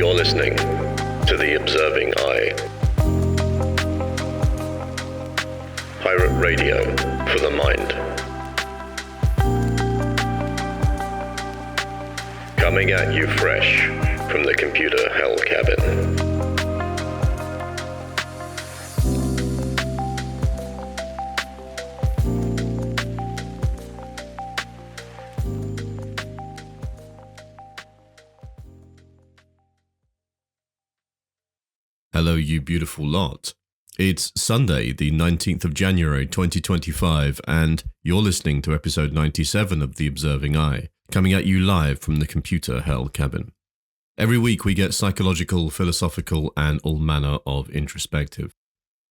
You're listening to The Observing Eye. Pirate radio for the mind. Coming at you fresh from the computer hell cabin. Hello, you beautiful lot. It's Sunday, the 19th of January, 2025, and you're listening to episode 97 of The Observing Eye, coming at you live from the computer hell cabin. Every week we get psychological, philosophical, and all manner of introspective.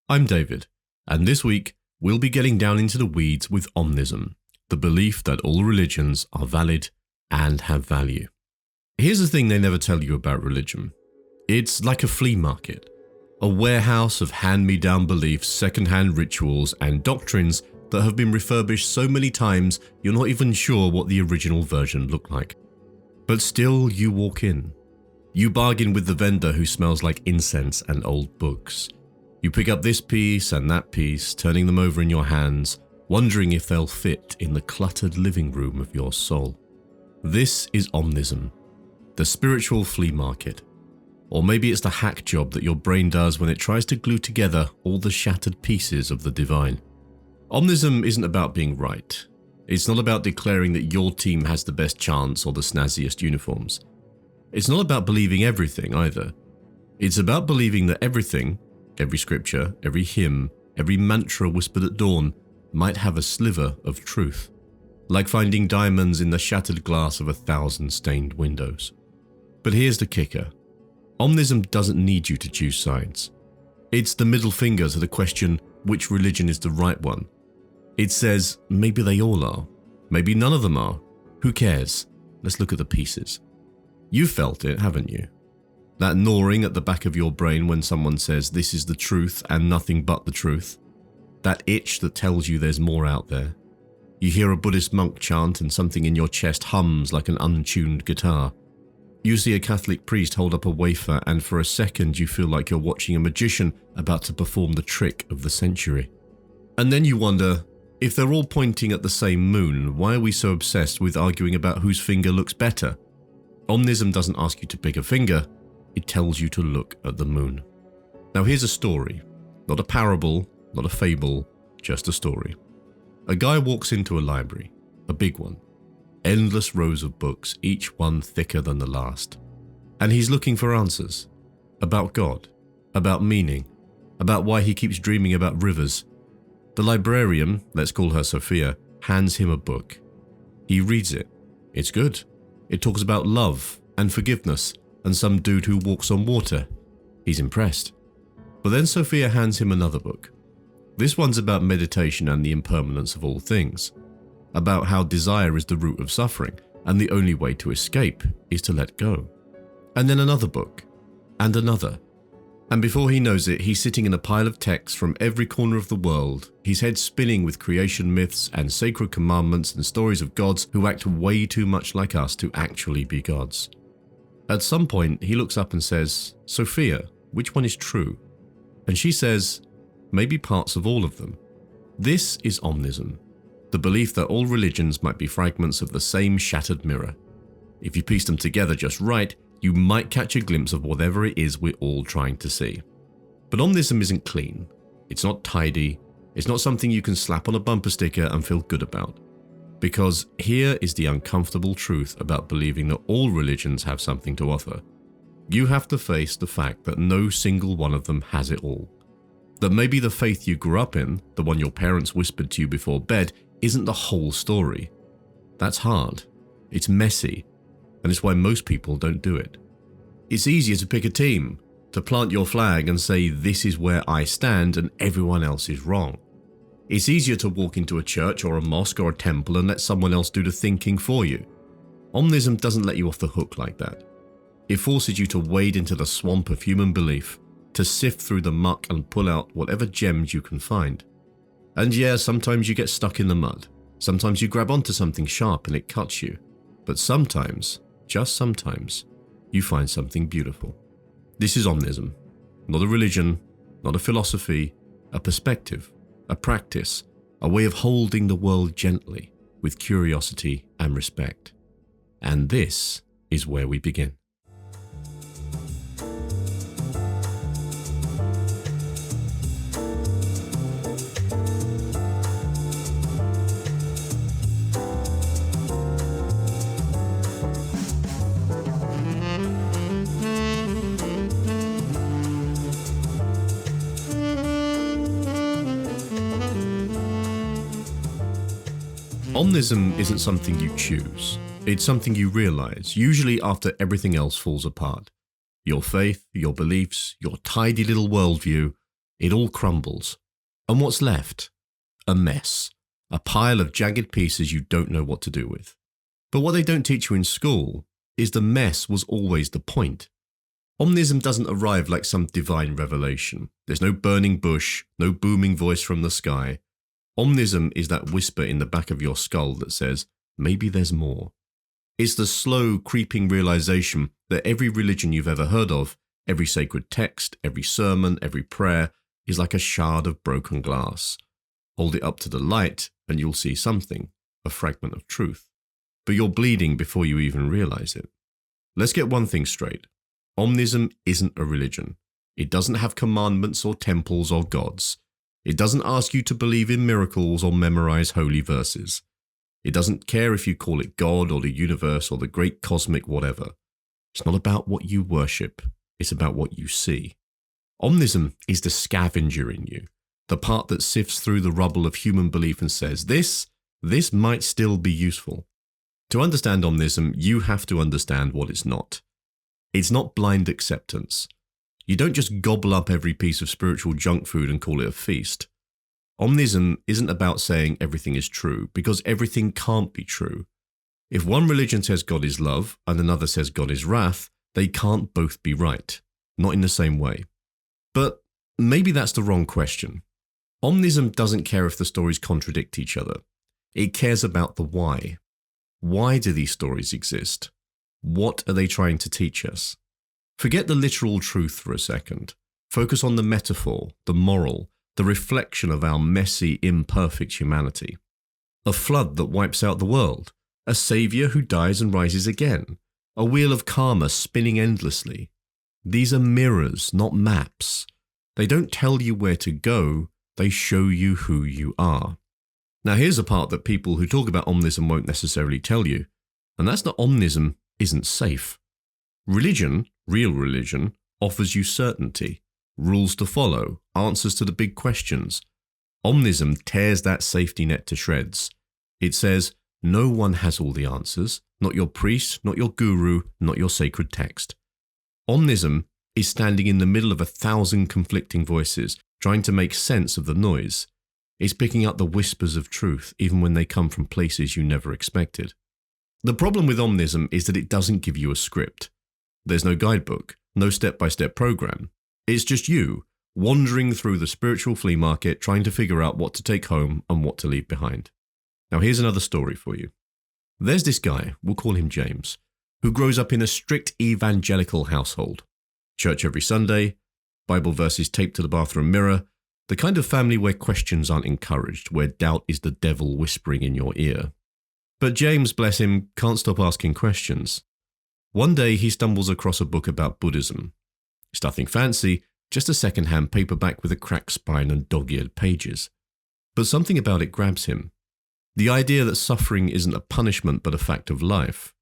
I'm David, and this week we'll be getting down into the weeds with Omnism, the belief that all religions are valid and have value. Here's the thing they never tell you about religion. It's like a flea market. A warehouse of hand-me-down beliefs, second-hand rituals, and doctrines that have been refurbished so many times you're not even sure what the original version looked like. But still, you walk in. You bargain with the vendor who smells like incense and old books. You pick up this piece and that piece, turning them over in your hands, wondering if they'll fit in the cluttered living room of your soul. This is Omnism, the spiritual flea market. Or maybe it's the hack job that your brain does when it tries to glue together all the shattered pieces of the divine. Omnism isn't about being right. It's not about declaring that your team has the best chance or the snazziest uniforms. It's not about believing everything either. It's about believing that everything, every scripture, every hymn, every mantra whispered at dawn, might have a sliver of truth. Like finding diamonds in the shattered glass of 1,000 stained windows. But here's the kicker. Omnism doesn't need you to choose sides. It's the middle finger to the question, which religion is the right one? It says, maybe they all are. Maybe none of them are. Who cares? Let's look at the pieces. You felt it, haven't you? That gnawing at the back of your brain when someone says this is the truth and nothing but the truth. That itch that tells you there's more out there. You hear a Buddhist monk chant and something in your chest hums like an untuned guitar. You see a Catholic priest hold up a wafer and for a second you feel like you're watching a magician about to perform the trick of the century. And then you wonder, if they're all pointing at the same moon, why are we so obsessed with arguing about whose finger looks better? Omnism doesn't ask you to pick a finger, it tells you to look at the moon. Now here's a story, not a parable, not a fable, just a story. A guy walks into a library, a big one. Endless rows of books, each one thicker than the last. And he's looking for answers. About God, about meaning, about why he keeps dreaming about rivers. The librarian, let's call her Sophia, hands him a book. He reads it. It's good. It talks about love and forgiveness and some dude who walks on water. He's impressed. But then Sophia hands him another book. This one's about meditation and the impermanence of all things. About how desire is the root of suffering, and the only way to escape is to let go. And then another book, and another. And before he knows it, he's sitting in a pile of texts from every corner of the world, his head spinning with creation myths and sacred commandments and stories of gods who act way too much like us to actually be gods. At some point, he looks up and says, "Sophia, which one is true?" And she says, "Maybe parts of all of them." This is Omnism. The belief that all religions might be fragments of the same shattered mirror. If you piece them together just right, you might catch a glimpse of whatever it is we're all trying to see. But Omnism isn't clean. It's not tidy. It's not something you can slap on a bumper sticker and feel good about. Because here is the uncomfortable truth about believing that all religions have something to offer. You have to face the fact that no single one of them has it all. That maybe the faith you grew up in, the one your parents whispered to you before bed, isn't the whole story. That's hard. It's messy. And it's why most people don't do it. It's easier to pick a team, to plant your flag and say this is where I stand and everyone else is wrong. It's easier to walk into a church or a mosque or a temple and let someone else do the thinking for you. Omnism doesn't let you off the hook like that. It forces you to wade into the swamp of human belief, to sift through the muck and pull out whatever gems you can find. And yeah, sometimes you get stuck in the mud. Sometimes you grab onto something sharp and it cuts you. But sometimes, just sometimes, you find something beautiful. This is Omnism, not a religion, not a philosophy, a perspective, a practice, a way of holding the world gently with curiosity and respect. And this is where we begin. Omnism isn't something you choose. It's something you realize, usually after everything else falls apart. Your faith, your beliefs, your tidy little worldview, it all crumbles. And what's left? A mess. A pile of jagged pieces you don't know what to do with. But what they don't teach you in school is the mess was always the point. Omnism doesn't arrive like some divine revelation. There's no burning bush, no booming voice from the sky. Omnism is that whisper in the back of your skull that says, maybe there's more. It's the slow, creeping realization that every religion you've ever heard of, every sacred text, every sermon, every prayer, is like a shard of broken glass. Hold it up to the light and you'll see something, a fragment of truth. But you're bleeding before you even realize it. Let's get one thing straight. Omnism isn't a religion. It doesn't have commandments or temples or gods. It doesn't ask you to believe in miracles or memorize holy verses. It doesn't care if you call it God or the universe or the great cosmic whatever. It's not about what you worship. It's about what you see. Omnism is the scavenger in you, the part that sifts through the rubble of human belief and says, this might still be useful. To understand Omnism, you have to understand what it's not. It's not blind acceptance. You don't just gobble up every piece of spiritual junk food and call it a feast. Omnism isn't about saying everything is true, because everything can't be true. If one religion says God is love and another says God is wrath, they can't both be right, not in the same way. But maybe that's the wrong question. Omnism doesn't care if the stories contradict each other. It cares about the why. Why do these stories exist? What are they trying to teach us? Forget the literal truth for a second. Focus on the metaphor, the moral, the reflection of our messy, imperfect humanity. A flood that wipes out the world. A savior who dies and rises again. A wheel of karma spinning endlessly. These are mirrors, not maps. They don't tell you where to go, they show you who you are. Now here's a part that people who talk about Omnism won't necessarily tell you, and that's that Omnism isn't safe. Religion, real religion, offers you certainty, rules to follow, answers to the big questions. Omnism tears that safety net to shreds. It says, no one has all the answers, not your priest, not your guru, not your sacred text. Omnism is standing in the middle of 1,000 conflicting voices, trying to make sense of the noise. It's picking up the whispers of truth, even when they come from places you never expected. The problem with Omnism is that it doesn't give you a script. There's no guidebook, no step-by-step program. It's just you, wandering through the spiritual flea market trying to figure out what to take home and what to leave behind. Now here's another story for you. There's this guy, we'll call him James, who grows up in a strict evangelical household. Church every Sunday, Bible verses taped to the bathroom mirror, the kind of family where questions aren't encouraged, where doubt is the devil whispering in your ear. But James, bless him, can't stop asking questions. One day he stumbles across a book about Buddhism. It's nothing fancy, just a second-hand paperback with a cracked spine and dog-eared pages. But something about it grabs him. The idea that suffering isn't a punishment but a fact of life.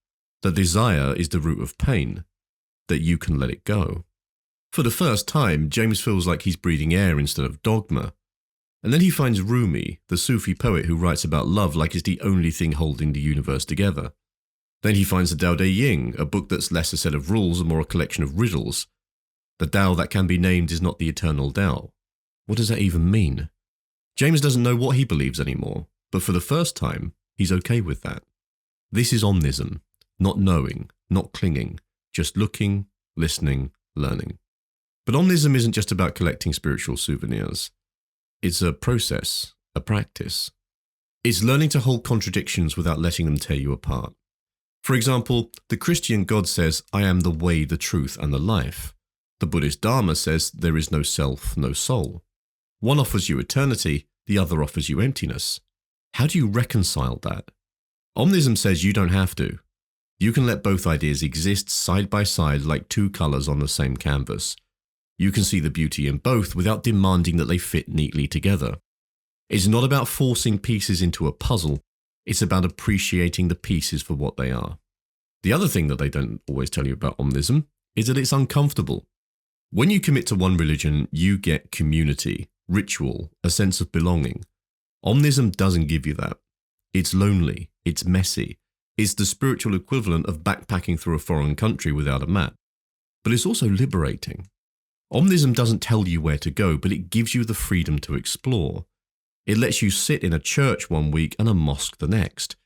That desire is the root of pain. That you can let it go. For the first time, James feels like he's breathing air instead of dogma. And then he finds Rumi, the Sufi poet who writes about love like it's the only thing holding the universe together. Then he finds the Tao Te Ching, a book that's less a set of rules and more a collection of riddles. The Tao that can be named is not the eternal Tao. What does that even mean? James doesn't know what he believes anymore, but for the first time, he's okay with that. This is Omnism, not knowing, not clinging, just looking, listening, learning. But Omnism isn't just about collecting spiritual souvenirs. It's a process, a practice. It's learning to hold contradictions without letting them tear you apart. For example, the Christian God says, I am the way, the truth, and the life. The Buddhist Dharma says there is no self, no soul. One offers you eternity, the other offers you emptiness. How do you reconcile that? Omnism says you don't have to. You can let both ideas exist side by side like two colors on the same canvas. You can see the beauty in both without demanding that they fit neatly together. It's not about forcing pieces into a puzzle. It's about appreciating the pieces for what they are. The other thing that they don't always tell you about Omnism is that it's uncomfortable. When you commit to one religion, you get community, ritual, a sense of belonging. Omnism doesn't give you that. It's lonely, it's messy, it's the spiritual equivalent of backpacking through a foreign country without a map. But it's also liberating. Omnism doesn't tell you where to go, but it gives you the freedom to explore. It lets you sit in a church one week and a mosque the next.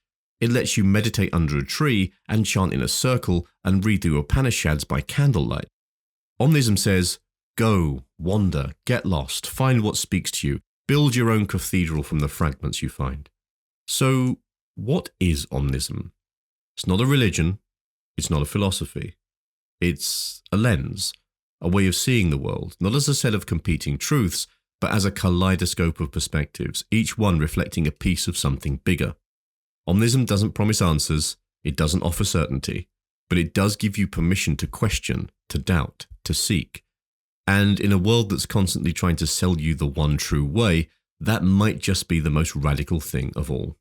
It lets you meditate under a tree and chant in a circle and read the Upanishads by candlelight. Omnism says, go, wander, get lost, find what speaks to you, build your own cathedral from the fragments you find. So, what is Omnism? It's not a religion. It's not a philosophy. It's a lens, a way of seeing the world, not as a set of competing truths, but as a kaleidoscope of perspectives, each one reflecting a piece of something bigger. Omnism doesn't promise answers, it doesn't offer certainty, but it does give you permission to question, to doubt, to seek. And in a world that's constantly trying to sell you the one true way, that might just be the most radical thing of all.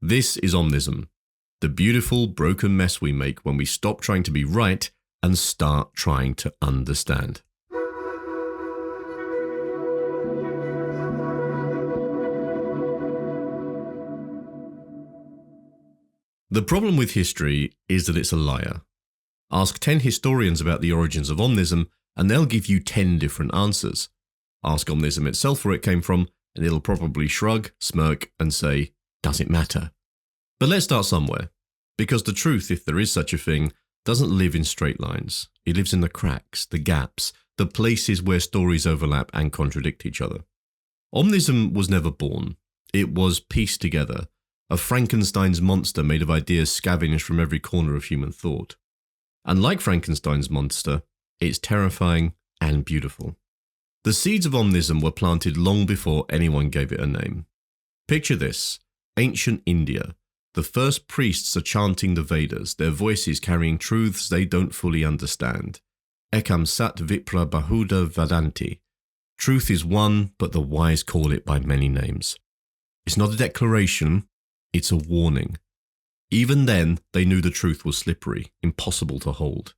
This is Omnism, the beautiful broken mess we make when we stop trying to be right and start trying to understand. The problem with history is that it's a liar. Ask 10 historians about the origins of Omnism, and they'll give you 10 different answers. Ask Omnism itself where it came from, and it'll probably shrug, smirk, and say, does it matter? But let's start somewhere, because the truth, if there is such a thing, doesn't live in straight lines. It lives in the cracks, the gaps, the places where stories overlap and contradict each other. Omnism was never born. It was pieced together, a Frankenstein's monster made of ideas scavenged from every corner of human thought. And like Frankenstein's monster, it's terrifying and beautiful. The seeds of Omnism were planted long before anyone gave it a name. Picture this: ancient India. The first priests are chanting the Vedas, their voices carrying truths they don't fully understand. Ekam sat vipra bahuda vadanti. Truth is one, but the wise call it by many names. It's not a declaration, it's a warning. Even then, they knew the truth was slippery, impossible to hold.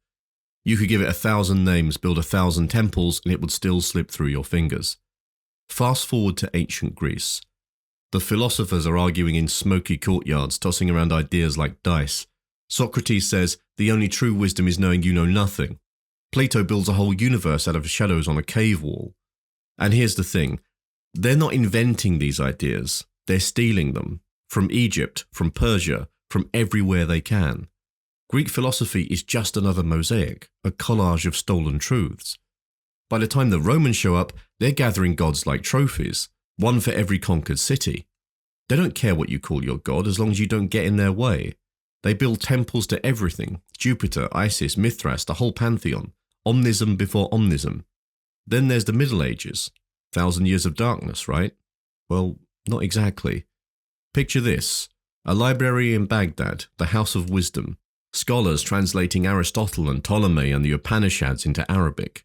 You could give it 1,000 names, build 1,000 temples, and it would still slip through your fingers. Fast forward to ancient Greece. The philosophers are arguing in smoky courtyards, tossing around ideas like dice. Socrates says, the only true wisdom is knowing you know nothing. Plato builds a whole universe out of shadows on a cave wall. And here's the thing, they're not inventing these ideas, they're stealing them. From Egypt, from Persia, from everywhere they can. Greek philosophy is just another mosaic, a collage of stolen truths. By the time the Romans show up, they're gathering gods like trophies, one for every conquered city. They don't care what you call your god as long as you don't get in their way. They build temples to everything: Jupiter, Isis, Mithras, the whole pantheon. Omnism before Omnism. Then there's the Middle Ages. 1,000 years of darkness, right? Well, not exactly. Picture this: a library in Baghdad, the House of Wisdom, scholars translating Aristotle and Ptolemy and the Upanishads into Arabic.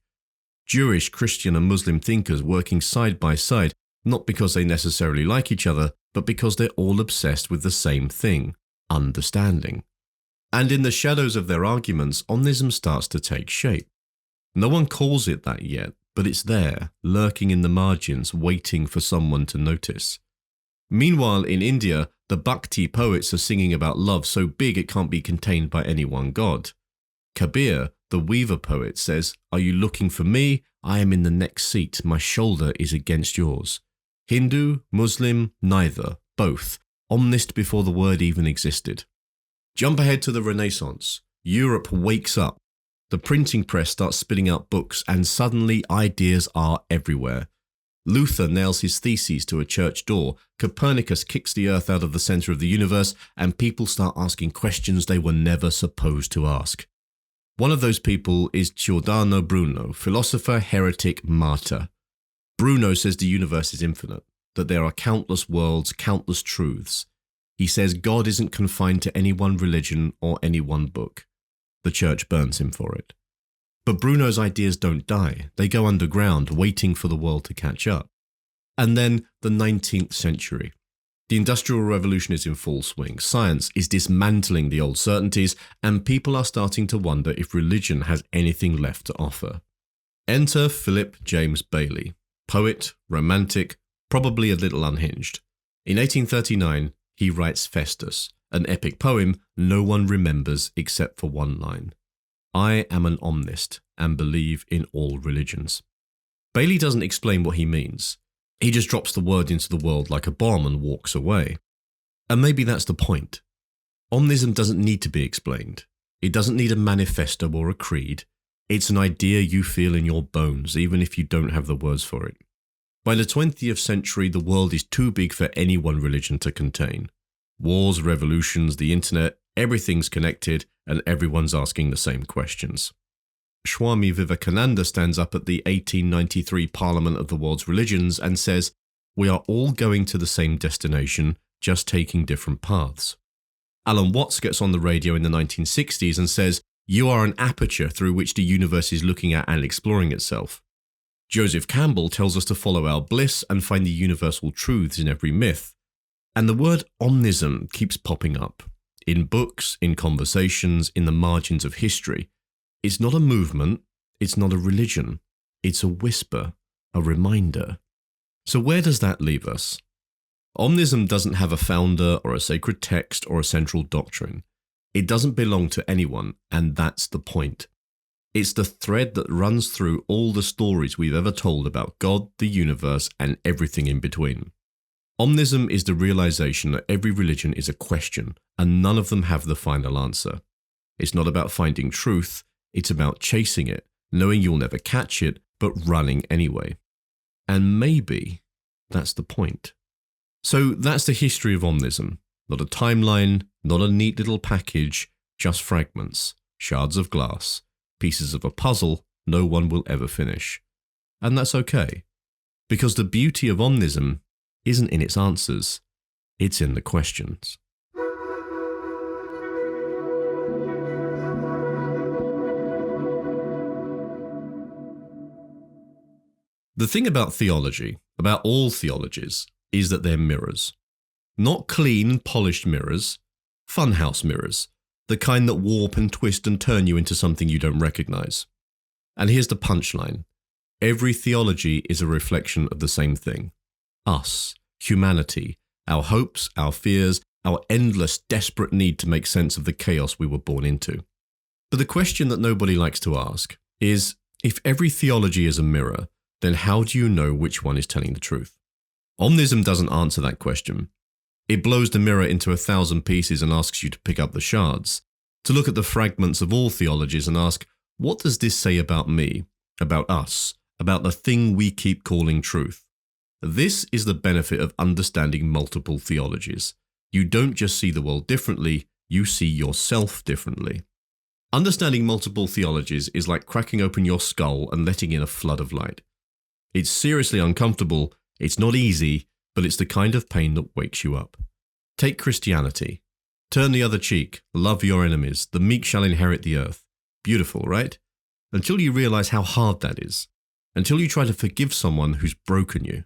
Jewish, Christian and Muslim thinkers working side by side, not because they necessarily like each other, but because they're all obsessed with the same thing: understanding. And in the shadows of their arguments, Omnism starts to take shape. No one calls it that yet, but it's there, lurking in the margins, waiting for someone to notice. Meanwhile, in India, the Bhakti poets are singing about love so big it can't be contained by any one god. Kabir, the weaver poet, says, "Are you looking for me? I am in the next seat. My shoulder is against yours." Hindu, Muslim, neither, both. Omnist before the word even existed. Jump ahead to the Renaissance. Europe wakes up. The printing press starts spitting out books, and suddenly ideas are everywhere. Luther nails his theses to a church door. Copernicus kicks the earth out of the center of the universe, and people start asking questions they were never supposed to ask. One of those people is Giordano Bruno, philosopher, heretic, martyr. Bruno says the universe is infinite, that there are countless worlds, countless truths. He says God isn't confined to any one religion or any one book. The church burns him for it. But Bruno's ideas don't die. They go underground, waiting for the world to catch up. And then the 19th century. The Industrial Revolution is in full swing. Science is dismantling the old certainties, and people are starting to wonder if religion has anything left to offer. Enter Philip James Bailey, poet, romantic, probably a little unhinged. In 1839, he writes Festus, an epic poem no one remembers except for one line. I am an omnist and believe in all religions. Bailey doesn't explain what he means. He just drops the word into the world like a bomb and walks away. And maybe that's the point. Omnism doesn't need to be explained. It doesn't need a manifesto or a creed. It's an idea you feel in your bones, even if you don't have the words for it. By the 20th century, the world is too big for any one religion to contain. Wars, revolutions, the internet, everything's connected, and everyone's asking the same questions. Swami Vivekananda stands up at the 1893 Parliament of the World's Religions and says, "We are all going to the same destination, just taking different paths." Alan Watts gets on the radio in the 1960s and says, "You are an aperture through which the universe is looking at and exploring itself." Joseph Campbell tells us to follow our bliss and find the universal truths in every myth. And the word omnism keeps popping up. In books, in conversations, in the margins of history. It's not a movement, it's not a religion, it's a whisper, a reminder. So where does that leave us? Omnism doesn't have a founder or a sacred text or a central doctrine. It doesn't belong to anyone, and that's the point. It's the thread that runs through all the stories we've ever told about God, the universe, and everything in between. Omnism is the realization that every religion is a question, and none of them have the final answer. It's not about finding truth, it's about chasing it, knowing you'll never catch it, but running anyway. And maybe that's the point. So that's the history of Omnism. Not a timeline, not a neat little package, just fragments, shards of glass, pieces of a puzzle no one will ever finish. And that's okay, because the beauty of Omnism isn't in its answers, it's in the questions. The thing about theology, about all theologies, is that they're mirrors. Not clean, polished mirrors, funhouse mirrors, the kind that warp and twist and turn you into something you don't recognize. And here's the punchline. Every theology is a reflection of the same thing. Us, humanity, our hopes, our fears, our endless, desperate need to make sense of the chaos we were born into. But the question that nobody likes to ask is, if every theology is a mirror, then how do you know which one is telling the truth? Omnism doesn't answer that question. It blows the mirror into 1,000 pieces and asks you to pick up the shards, to look at the fragments of all theologies and ask, what does this say about me, about us, about the thing we keep calling truth? This is the benefit of understanding multiple theologies. You don't just see the world differently, you see yourself differently. Understanding multiple theologies is like cracking open your skull and letting in a flood of light. It's seriously uncomfortable, it's not easy, but it's the kind of pain that wakes you up. Take Christianity. Turn the other cheek, love your enemies, the meek shall inherit the earth. Beautiful, right? Until you realize how hard that is. Until you try to forgive someone who's broken you.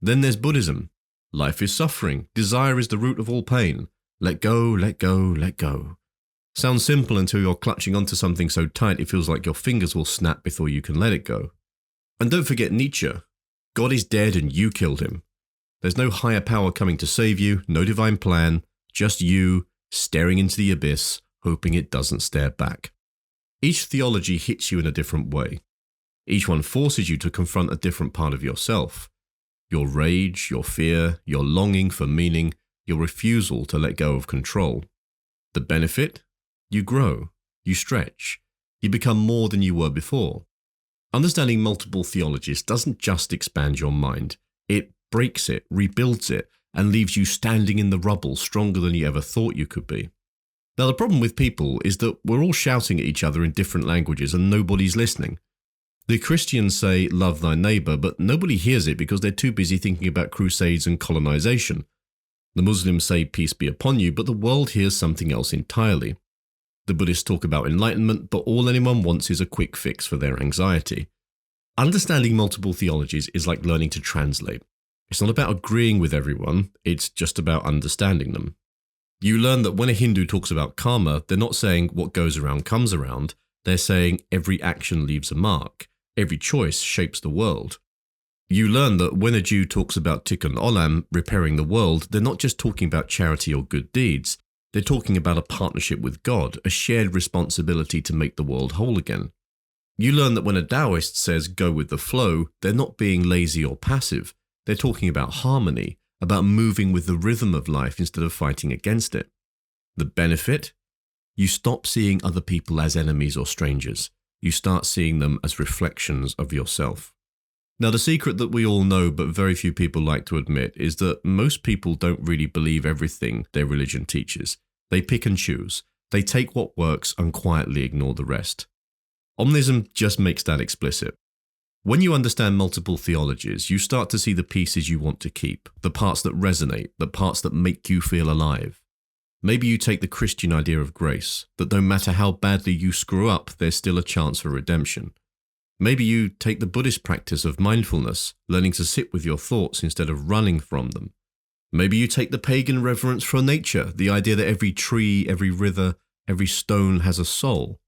Then there's Buddhism. Life is suffering. Desire is the root of all pain. Let go, let go, let go. Sounds simple until you're clutching onto something so tight it feels like your fingers will snap before you can let it go. And don't forget Nietzsche. God is dead and you killed him. There's no higher power coming to save you, no divine plan, just you staring into the abyss, hoping it doesn't stare back. Each theology hits you in a different way. Each one forces you to confront a different part of yourself. Your rage, your fear, your longing for meaning, your refusal to let go of control. The benefit? You grow, you stretch, you become more than you were before. Understanding multiple theologies doesn't just expand your mind. It breaks it, rebuilds it, and leaves you standing in the rubble stronger than you ever thought you could be. Now, the problem with people is that we're all shouting at each other in different languages and nobody's listening. The Christians say, love thy neighbor, but nobody hears it because they're too busy thinking about crusades and colonization. The Muslims say, peace be upon you, but the world hears something else entirely. The Buddhists talk about enlightenment, but all anyone wants is a quick fix for their anxiety. Understanding multiple theologies is like learning to translate. It's not about agreeing with everyone, it's just about understanding them. You learn that when a Hindu talks about karma, they're not saying what goes around comes around, they're saying every action leaves a mark, every choice shapes the world. You learn that when a Jew talks about tikkun olam, repairing the world, they're not just talking about charity or good deeds, they're talking about a partnership with God, a shared responsibility to make the world whole again. You learn that when a Taoist says go with the flow, they're not being lazy or passive. They're talking about harmony, about moving with the rhythm of life instead of fighting against it. The benefit? You stop seeing other people as enemies or strangers. You start seeing them as reflections of yourself. Now, the secret that we all know but very few people like to admit is that most people don't really believe everything their religion teaches. They pick and choose. They take what works and quietly ignore the rest. Omnism just makes that explicit. When you understand multiple theologies, you start to see the pieces you want to keep, the parts that resonate, the parts that make you feel alive. Maybe you take the Christian idea of grace, that no matter how badly you screw up, there's still a chance for redemption. Maybe you take the Buddhist practice of mindfulness, learning to sit with your thoughts instead of running from them. Maybe you take the pagan reverence for nature, the idea that every tree, every river, every stone has a soul.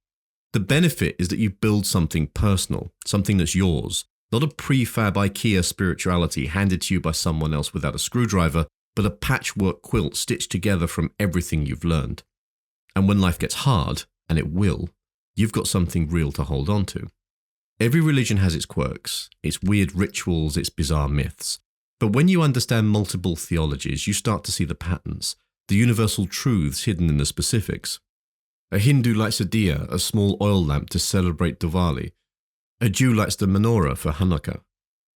The benefit is that you build something personal, something that's yours, not a prefab IKEA spirituality handed to you by someone else without a screwdriver, but a patchwork quilt stitched together from everything you've learned. And when life gets hard, and it will, you've got something real to hold on to. Every religion has its quirks, its weird rituals, its bizarre myths. But when you understand multiple theologies, you start to see the patterns, the universal truths hidden in the specifics. A Hindu lights a diya, a small oil lamp to celebrate Diwali. A Jew lights the menorah for Hanukkah.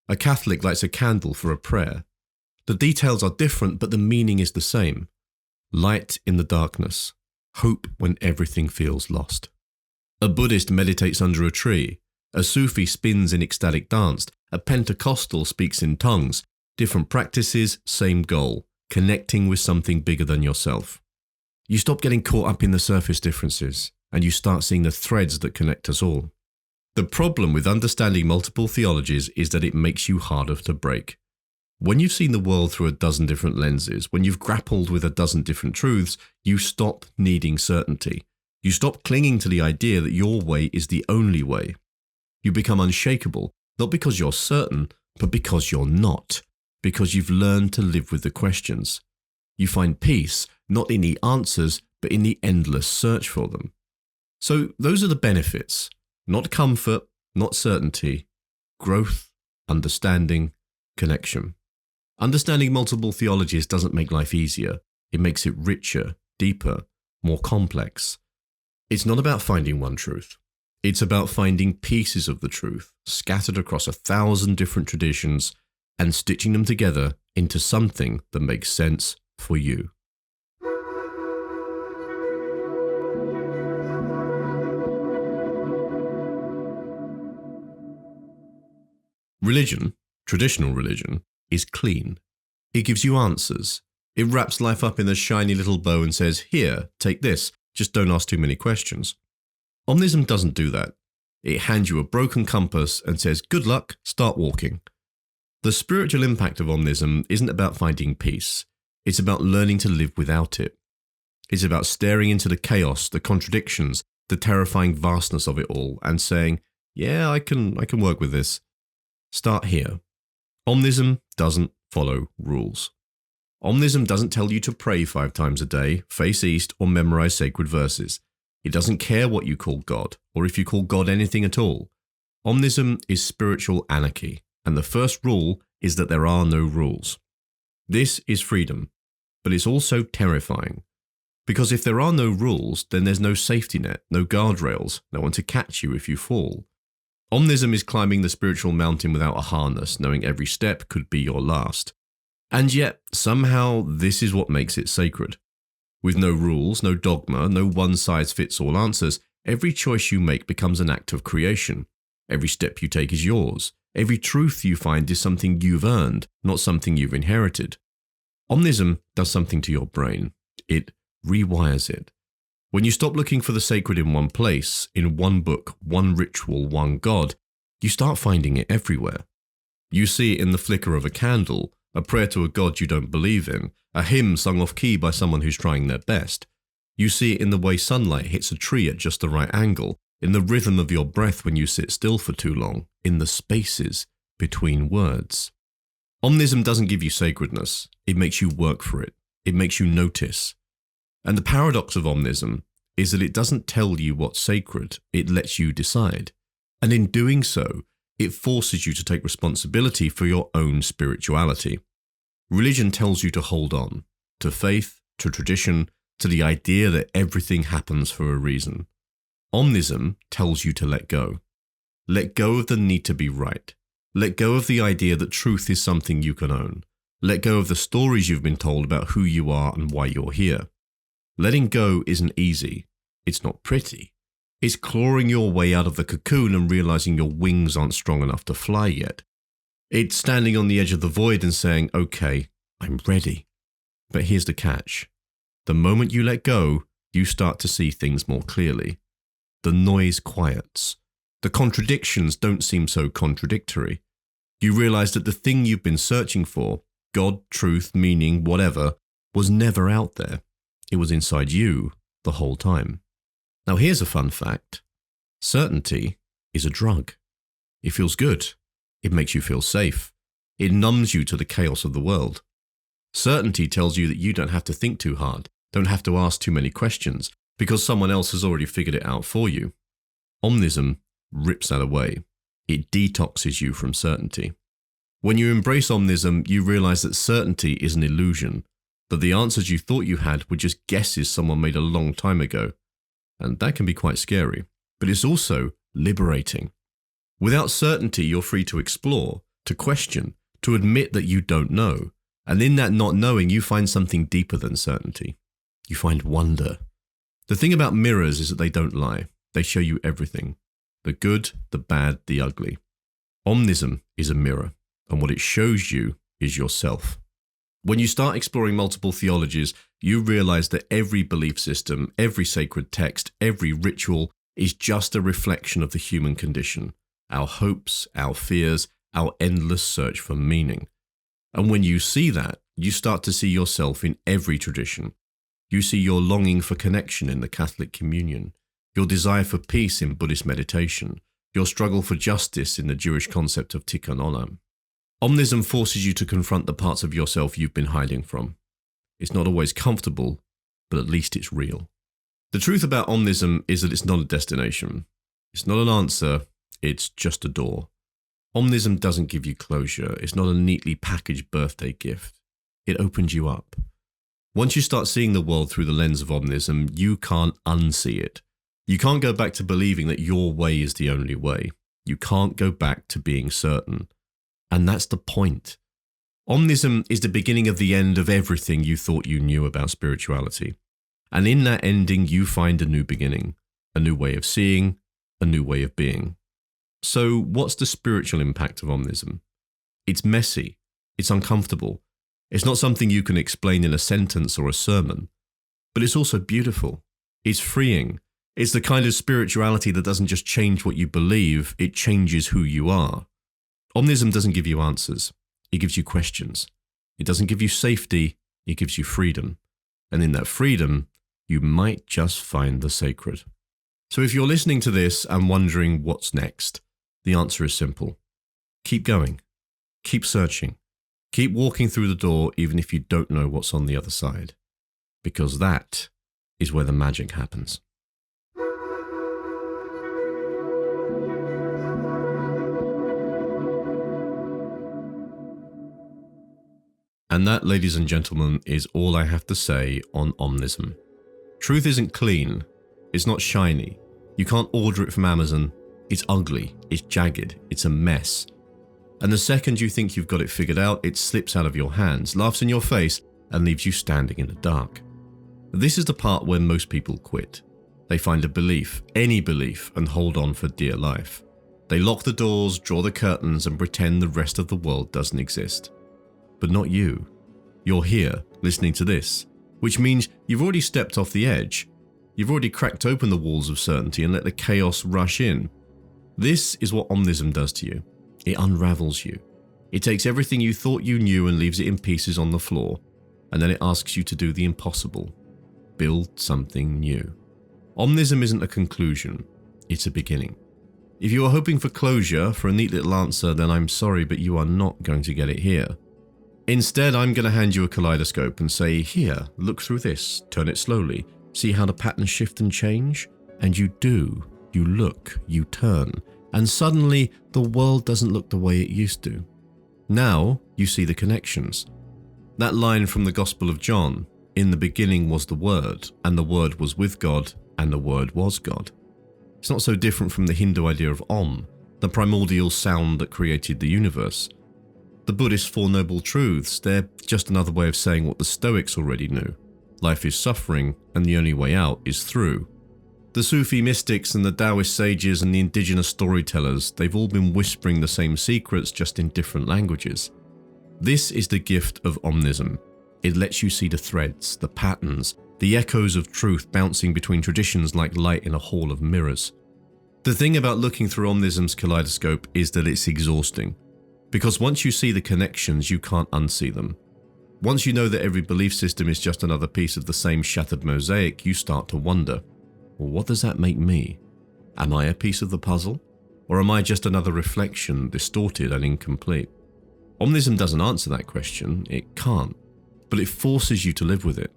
A Catholic lights a candle for a prayer. The details are different, but the meaning is the same. Light in the darkness. Hope when everything feels lost. A Buddhist meditates under a tree. A Sufi spins in ecstatic dance. A Pentecostal speaks in tongues. Different practices, same goal. Connecting with something bigger than yourself. You stop getting caught up in the surface differences, and you start seeing the threads that connect us all. The problem with understanding multiple theologies is that it makes you harder to break. When you've seen the world through a dozen different lenses, when you've grappled with a dozen different truths, you stop needing certainty. You stop clinging to the idea that your way is the only way. You become unshakable, not because you're certain, but because you're not, because you've learned to live with the questions. You find peace, not in the answers, but in the endless search for them. So those are the benefits. Not comfort, not certainty. Growth, understanding, connection. Understanding multiple theologies doesn't make life easier. It makes it richer, deeper, more complex. It's not about finding one truth. It's about finding pieces of the truth scattered across 1,000 different traditions and stitching them together into something that makes sense for you. Religion, traditional religion, is clean. It gives you answers. It wraps life up in a shiny little bow and says, here, take this, just don't ask too many questions. Omnism doesn't do that. It hands you a broken compass and says, good luck, start walking. The spiritual impact of Omnism isn't about finding peace. It's about learning to live without it. It's about staring into the chaos, the contradictions, the terrifying vastness of it all and saying, yeah, I can work with this. Start here. Omnism doesn't follow rules. Omnism doesn't tell you to pray 5 times a day, face east, or memorize sacred verses. It doesn't care what you call God, or if you call God anything at all. Omnism is spiritual anarchy, and the first rule is that there are no rules. This is freedom, but it's also terrifying. Because if there are no rules, then there's no safety net, no guardrails, no one to catch you if you fall. Omnism is climbing the spiritual mountain without a harness, knowing every step could be your last. And yet, somehow, this is what makes it sacred. With no rules, no dogma, no one-size-fits-all answers, every choice you make becomes an act of creation. Every step you take is yours. Every truth you find is something you've earned, not something you've inherited. Omnism does something to your brain. It rewires it. When you stop looking for the sacred in one place, in one book, one ritual, one God, you start finding it everywhere. You see it in the flicker of a candle, a prayer to a God you don't believe in, a hymn sung off-key by someone who's trying their best. You see it in the way sunlight hits a tree at just the right angle, in the rhythm of your breath when you sit still for too long, in the spaces between words. Omnism doesn't give you sacredness. It makes you work for it. It makes you notice. And the paradox of Omnism is that it doesn't tell you what's sacred, it lets you decide. And in doing so, it forces you to take responsibility for your own spirituality. Religion tells you to hold on, to faith, to tradition, to the idea that everything happens for a reason. Omnism tells you to let go. Let go of the need to be right. Let go of the idea that truth is something you can own. Let go of the stories you've been told about who you are and why you're here. Letting go isn't easy. It's not pretty. It's clawing your way out of the cocoon and realizing your wings aren't strong enough to fly yet. It's standing on the edge of the void and saying, okay, I'm ready. But here's the catch. The moment you let go, you start to see things more clearly. The noise quiets. The contradictions don't seem so contradictory. You realize that the thing you've been searching for, God, truth, meaning, whatever, was never out there. It was inside you the whole time. Now here's a fun fact. Certainty is a drug. It feels good. It makes you feel safe. It numbs you to the chaos of the world. Certainty tells you that you don't have to think too hard, don't have to ask too many questions, because someone else has already figured it out for you. Omnism rips that away. It detoxes you from certainty. When you embrace Omnism, you realize that certainty is an illusion, that the answers you thought you had were just guesses someone made a long time ago. And that can be quite scary, but it's also liberating. Without certainty, you're free to explore, to question, to admit that you don't know. And in that not knowing, you find something deeper than certainty. You find wonder. The thing about mirrors is that they don't lie. They show you everything. The good, the bad, the ugly. Omnism is a mirror, and what it shows you is yourself. When you start exploring multiple theologies, you realize that every belief system, every sacred text, every ritual is just a reflection of the human condition, our hopes, our fears, our endless search for meaning. And when you see that, you start to see yourself in every tradition. You see your longing for connection in the Catholic communion, your desire for peace in Buddhist meditation, your struggle for justice in the Jewish concept of tikkun olam. Omnism forces you to confront the parts of yourself you've been hiding from. It's not always comfortable, but at least it's real. The truth about Omnism is that it's not a destination. It's not an answer, it's just a door. Omnism doesn't give you closure. It's not a neatly packaged birthday gift. It opens you up. Once you start seeing the world through the lens of Omnism, you can't unsee it. You can't go back to believing that your way is the only way. You can't go back to being certain. And that's the point. Omnism is the beginning of the end of everything you thought you knew about spirituality. And in that ending, you find a new beginning, a new way of seeing, a new way of being. So what's the spiritual impact of Omnism? It's messy. It's uncomfortable. It's not something you can explain in a sentence or a sermon. But it's also beautiful. It's freeing. It's the kind of spirituality that doesn't just change what you believe, it changes who you are. Omnism doesn't give you answers. It gives you questions. It doesn't give you safety. It gives you freedom. And in that freedom, you might just find the sacred. So if you're listening to this and wondering what's next, the answer is simple. Keep going. Keep searching. Keep walking through the door even if you don't know what's on the other side. Because that is where the magic happens. And that, ladies and gentlemen, is all I have to say on Omnism. Truth isn't clean. It's not shiny. You can't order it from Amazon. It's ugly, it's jagged, it's a mess. And the second you think you've got it figured out, it slips out of your hands, laughs in your face, and leaves you standing in the dark. This is the part where most people quit. They find a belief, any belief, and hold on for dear life. They lock the doors, draw the curtains, and pretend the rest of the world doesn't exist. But not you. You're here, listening to this, which means you've already stepped off the edge. You've already cracked open the walls of certainty and let the chaos rush in. This is what Omnism does to you. It unravels you. It takes everything you thought you knew and leaves it in pieces on the floor, and then it asks you to do the impossible. Build something new. Omnism isn't a conclusion, it's a beginning. If you are hoping for closure, for a neat little answer, then I'm sorry, but you are not going to get it here. Instead, I'm going to hand you a kaleidoscope and say, here, look through this, turn it slowly, see how the patterns shift and change? And you do. You look, you turn, and suddenly the world doesn't look the way it used to. Now you see the connections. That line from the Gospel of John, in the beginning was the Word, and the Word was with God, and the Word was God. It's not so different from the Hindu idea of Om, the primordial sound that created the universe. The Buddhist Four Noble Truths, they're just another way of saying what the Stoics already knew. Life is suffering, and the only way out is through. The Sufi mystics and the Taoist sages and the indigenous storytellers, they've all been whispering the same secrets, just in different languages. This is the gift of Omnism. It lets you see the threads, the patterns, the echoes of truth bouncing between traditions like light in a hall of mirrors. The thing about looking through Omnism's kaleidoscope is that it's exhausting. Because once you see the connections, you can't unsee them. Once you know that every belief system is just another piece of the same shattered mosaic, you start to wonder, well, what does that make me? Am I a piece of the puzzle? Or am I just another reflection, distorted and incomplete? Omnism doesn't answer that question. It can't. But it forces you to live with it.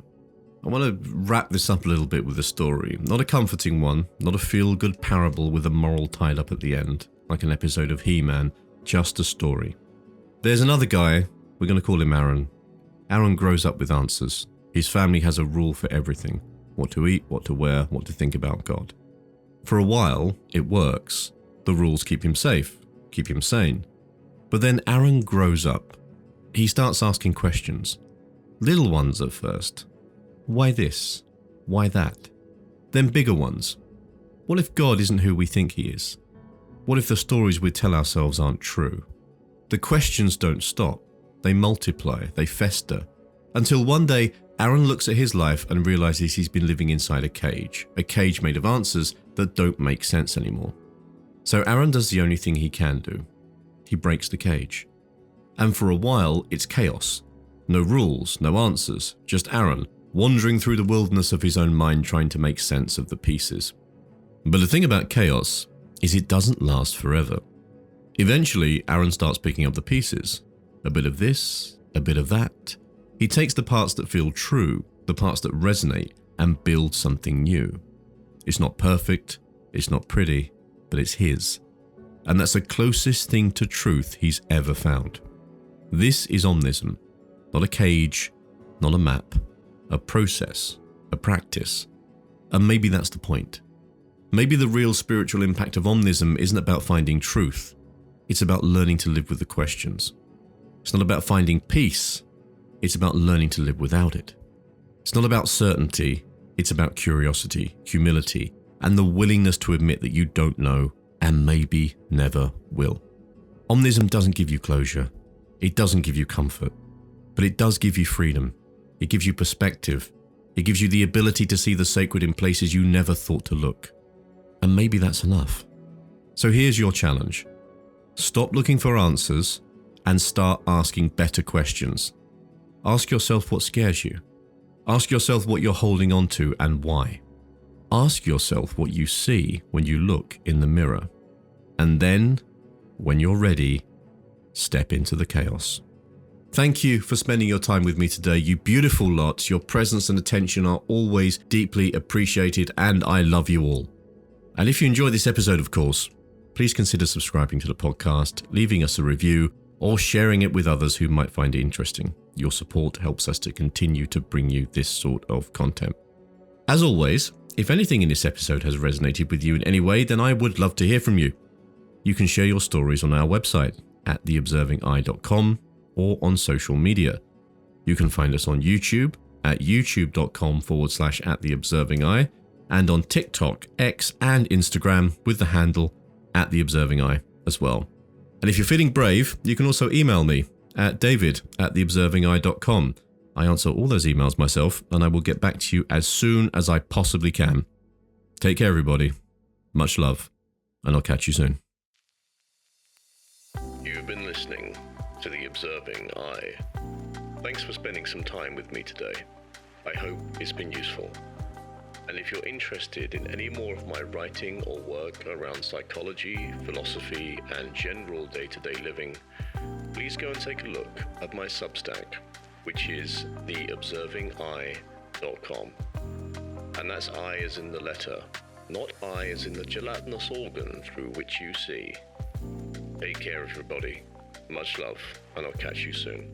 I want to wrap this up a little bit with a story. Not a comforting one, not a feel-good parable with a moral tied up at the end, like an episode of He-Man, just a story. There's another guy, we're going to call him Aaron. Aaron grows up with answers. His family has a rule for everything. What to eat, what to wear, what to think about God. For a while, it works. The rules keep him safe, keep him sane. But then Aaron grows up. He starts asking questions. Little ones at first. Why this? Why that? Then bigger ones. What if God isn't who we think he is? What if the stories we tell ourselves aren't true? The questions don't stop. They multiply, they fester. Until one day, Aaron looks at his life and realizes he's been living inside a cage made of answers that don't make sense anymore. So Aaron does the only thing he can do. He breaks the cage. And for a while, it's chaos. No rules, no answers, just Aaron, wandering through the wilderness of his own mind trying to make sense of the pieces. But the thing about chaos is it doesn't last forever. Eventually, Aaron starts picking up the pieces. A bit of this, a bit of that. He takes the parts that feel true, the parts that resonate, and builds something new. It's not perfect, it's not pretty, but it's his. And that's the closest thing to truth he's ever found. This is Omnism. Not a cage, not a map. A process, a practice. And maybe that's the point. Maybe the real spiritual impact of Omnism isn't about finding truth. It's about learning to live with the questions. It's not about finding peace. It's about learning to live without it. It's not about certainty. It's about curiosity, humility, and the willingness to admit that you don't know and maybe never will. Omnism doesn't give you closure. It doesn't give you comfort. But it does give you freedom. It gives you perspective. It gives you the ability to see the sacred in places you never thought to look. And maybe that's enough. So here's your challenge. Stop looking for answers and start asking better questions. Ask yourself what scares you. Ask yourself what you're holding on to and why. Ask yourself what you see when you look in the mirror. And then, when you're ready, step into the chaos. Thank you for spending your time with me today, you beautiful lot. Your presence and attention are always deeply appreciated, and I love you all. And if you enjoyed this episode, of course, please consider subscribing to the podcast, leaving us a review, or sharing it with others who might find it interesting. Your support helps us to continue to bring you this sort of content. As always, if anything in this episode has resonated with you in any way, then I would love to hear from you. You can share your stories on our website at theobservingeye.com or on social media. You can find us on YouTube at youtube.com/@theobservingeye and on TikTok, X, and Instagram with the handle @theobservingeye as well. And if you're feeling brave, you can also email me at david@theobservingeye.com. I answer all those emails myself, and I will get back to you as soon as I possibly can. Take care, everybody. Much love, and I'll catch you soon. You've been listening to The Observing Eye. Thanks for spending some time with me today. I hope it's been useful. And if you're interested in any more of my writing or work around psychology, philosophy, and general day-to-day living, please go and take a look at my Substack, which is theobservingeye.com. And that's I as in the letter, not I as in the gelatinous organ through which you see. Take care, everybody. Much love, and I'll catch you soon.